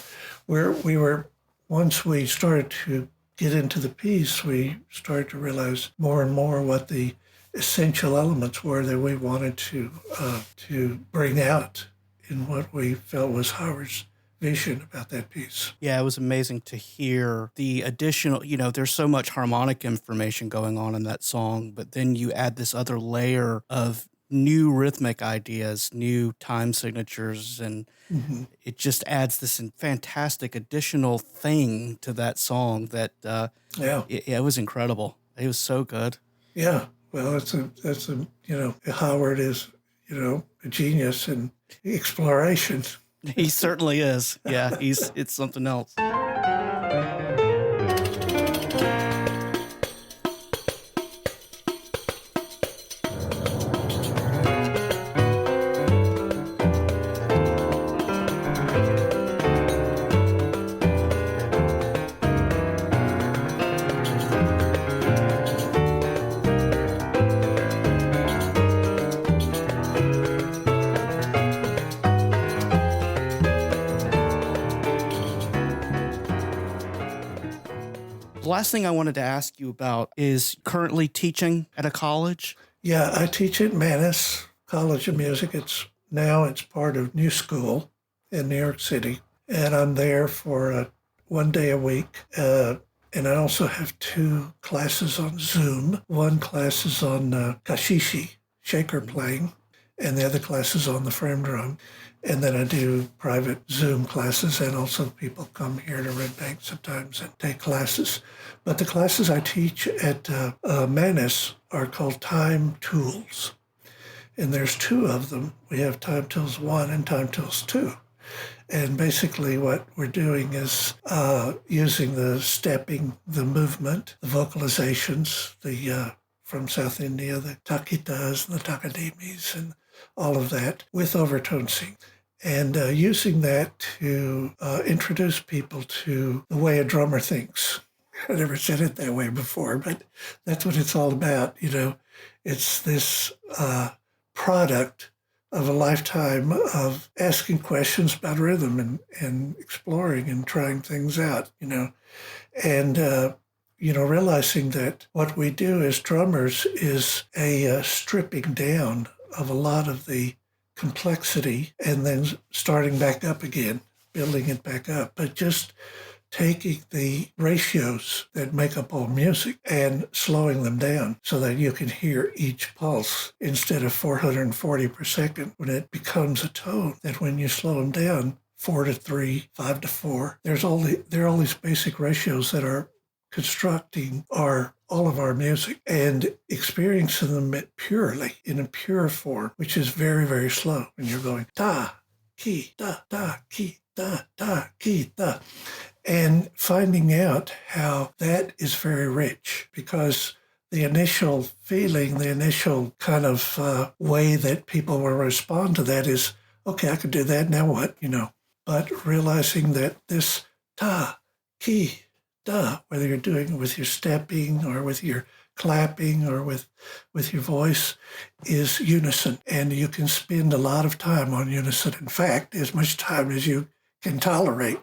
once we started to get into the piece, we started to realize more and more what the essential elements were that we wanted to bring out in what we felt was Howard's vision about that piece. Yeah, it was amazing to hear the additional, there's so much harmonic information going on in that song, but then you add this other layer of new rhythmic ideas, new time signatures, and it just adds this fantastic additional thing to that song that, it was incredible. It was so good. Yeah, well, Howard is, a genius in exploration. He certainly is. Yeah, it's something else. The last thing I wanted to ask you about is currently teaching at a college. Yeah, I teach at Mannes College of Music. It's part of New School in New York City, and I'm there for 1 day a week. And I also have 2 classes on Zoom. One class is on kashishi, shaker playing, and the other class is on the frame drum. And then I do private Zoom classes, and also people come here to Red Bank sometimes and take classes. But the classes I teach at Mannes are called Time Tools. And there's 2 of them. We have Time Tools 1 and Time Tools 2. And basically what we're doing is using the stepping, the movement, the vocalizations, from South India, the takitas and the takadimis and all of that with overtone singing. And using that to introduce people to the way a drummer thinks. I never said it that way before, but that's what it's all about. It's this product of a lifetime of asking questions about rhythm and exploring and trying things out, and, realizing that what we do as drummers is a stripping down of a lot of the complexity and then starting back up again, building it back up, but just taking the ratios that make up all music and slowing them down so that you can hear each pulse instead of 440 per second when it becomes a tone that when you slow them down 4-3, 5-4, there are all these basic ratios that are constructing all of our music and experiencing them purely in a pure form, which is very, very slow when you're going da, ki, da, da, ki, da, da, ki, da. And finding out how that is very rich because the initial feeling, the initial kind of way that people will respond to that is, okay, I could do that, now what, But realizing that this ta, ki, da, whether you're doing it with your stepping or with your clapping or with your voice, is unison. And you can spend a lot of time on unison. In fact, as much time as you can tolerate.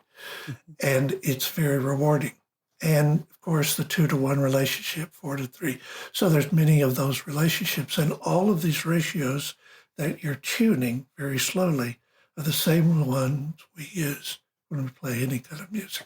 And it's very rewarding. And of course, the 2-to-1 relationship, 4-to-3. So there's many of those relationships. And all of these ratios that you're tuning very slowly are the same ones we use when we play any kind of music.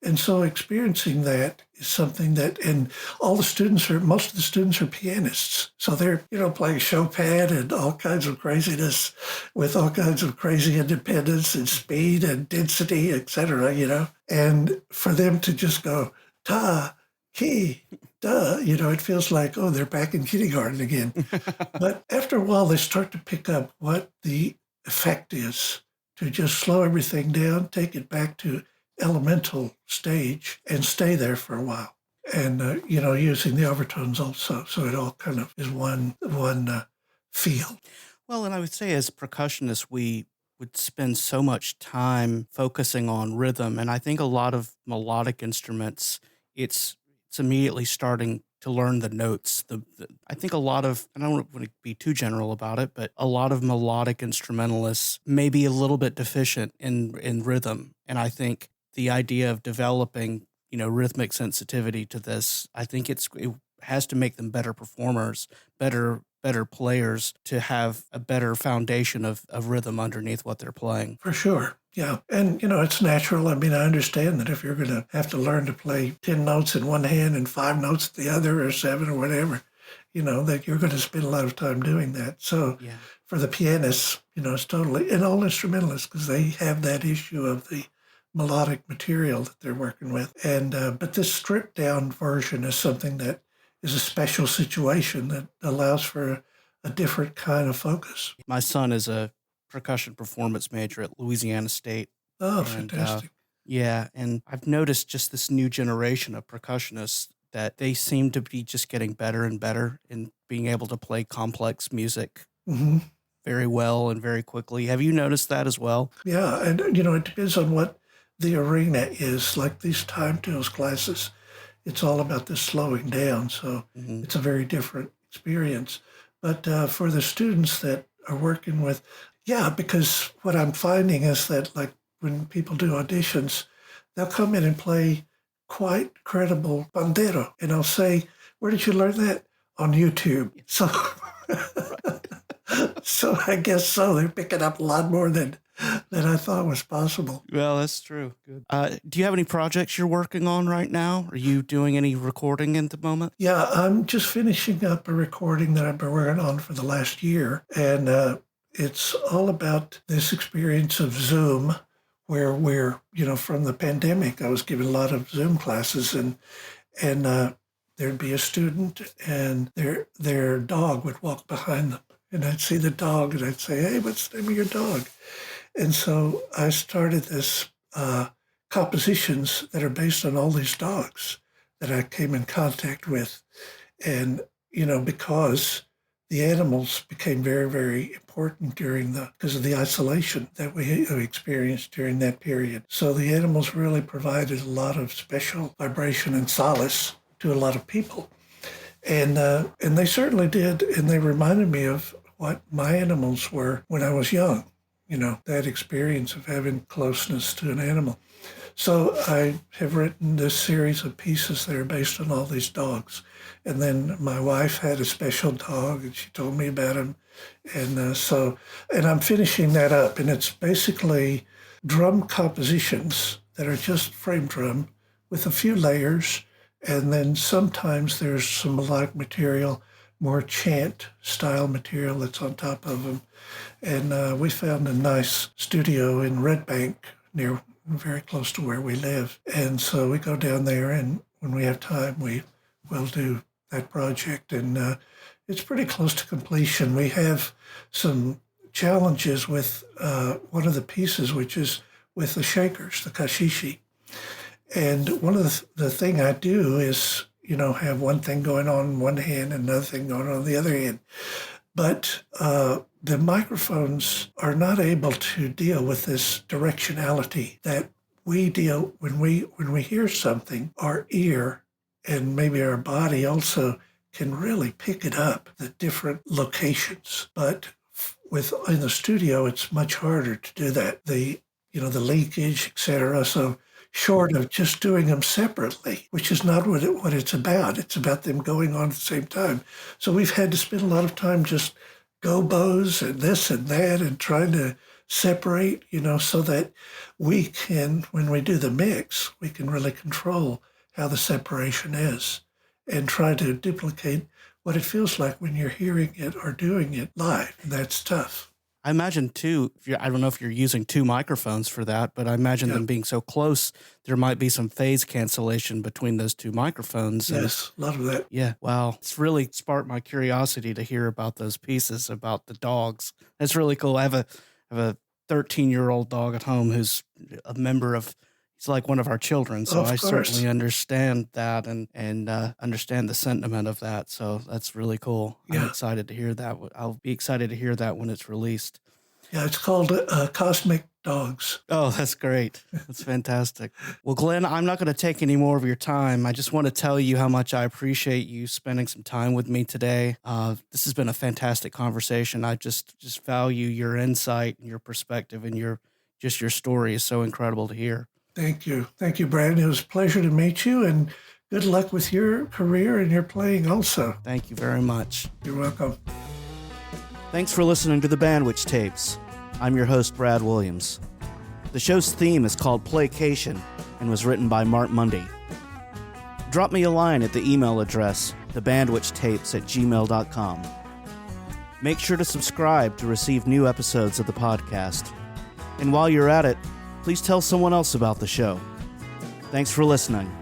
And so experiencing that is something that, and most of the students are pianists. So they're, playing Chopin and all kinds of craziness with all kinds of crazy independence and speed and density, et cetera, And for them to just go, ta, ki, da, it feels like, oh, they're back in kindergarten again. But after a while, they start to pick up what the effect is to just slow everything down, take it back to elemental stage and stay there for a while. And, using the overtones also. So it all kind of is one feel. Well, and I would say as percussionists, we would spend so much time focusing on rhythm. And I think a lot of melodic instruments, it's immediately starting to learn the notes. I think a lot of, and I don't want to be too general about it, but a lot of melodic instrumentalists may be a little bit deficient in rhythm. And I think the idea of developing, rhythmic sensitivity to this, I think it has to make them better performers, better players, to have a better foundation of rhythm underneath what they're playing. For sure. Yeah. And, it's natural. I mean, I understand that if you're going to have to learn to play 10 notes in one hand and 5 notes in the other or 7 or whatever, that you're going to spend a lot of time doing that. So yeah. For the pianists, it's totally, and all instrumentalists, because they have that issue of the melodic material that they're working with. And but this stripped down version is something that is a special situation that allows for a different kind of focus. My son is a percussion performance major at Louisiana State. Oh, fantastic. Yeah, and I've noticed just this new generation of percussionists that they seem to be just getting better and better in being able to play complex music very well and very quickly. Have you noticed that as well? Yeah, and it depends on what the arena is. Like these time tools classes, it's all about the slowing down. So it's a very different experience. But for the students that are working with, because what I'm finding is that like when people do auditions, they'll come in and play quite credible pandero. And I'll say, where did you learn that? on YouTube. So, so I guess so. They're picking up a lot more than I thought was possible. Well, that's true. Good. Do you have any projects you're working on right now? Are you doing any recording at the moment? Yeah, I'm just finishing up a recording that I've been working on for the last year. And it's all about this experience of Zoom, where we're, from the pandemic, I was giving a lot of Zoom classes, and there'd be a student and their dog would walk behind them. And I'd see the dog and I'd say, "Hey, what's the name of your dog?" And so I started this compositions that are based on all these dogs that I came in contact with. And, because the animals became very, very important because of the isolation that we experienced during that period. So the animals really provided a lot of special vibration and solace to a lot of people. And they certainly did. And they reminded me of what my animals were when I was young, that experience of having closeness to an animal. So I have written this series of pieces that are based on all these dogs. And then my wife had a special dog, and she told me about him. And and I'm finishing that up. And it's basically drum compositions that are just frame drum with a few layers. And then sometimes there's some melodic material, more chant style material that's on top of them. And we found a nice studio in Red Bank, very close to where we live. And so we go down there, and when we have time, we will do that project. And it's pretty close to completion. We have some challenges with one of the pieces, which is with the shakers, the kashishi. And one of the thing I do is, have one thing going on one hand and another thing going on the other hand. But the microphones are not able to deal with this directionality that we deal when we hear something. Our ear and maybe our body also can really pick it up, the different locations. But in the studio, it's much harder to do that. The leakage, etc. So short of just doing them separately, which is not what it's about. It's about them going on at the same time. So we've had to spend a lot of time just gobos and this and that and trying to separate, so that we can, when we do the mix, we can really control how the separation is and try to duplicate what it feels like when you're hearing it or doing it live. And that's tough. I imagine, too, I don't know if you're using two microphones for that, but I imagine them being so close, there might be some phase cancellation between those two microphones. Yes, a lot of that. Yeah, wow. It's really sparked my curiosity to hear about those pieces, about the dogs. That's really cool. I have a 13-year-old dog at home who's a member of, he's like one of our children, so I certainly understand that and understand the sentiment of that. So that's really cool. Yeah. I'm excited to hear that. I'll be excited to hear that when it's released. Yeah, it's called Cosmic Dogs. Oh, that's great. That's fantastic. Well, Glen, I'm not going to take any more of your time. I just want to tell you how much I appreciate you spending some time with me today. This has been a fantastic conversation. I just value your insight and your perspective, and your story is so incredible to hear. Thank you. Thank you, Brad. It was a pleasure to meet you, and good luck with your career and your playing also. Thank you very much. You're welcome. Thanks for listening to the Bandwidth Tapes. I'm your host, Brad Williams. The show's theme is called Playcation and was written by Mark Mundy. Drop me a line at the email address, thebandwidthtapes@gmail.com. Make sure to subscribe to receive new episodes of the podcast. And while you're at it, please tell someone else about the show. Thanks for listening.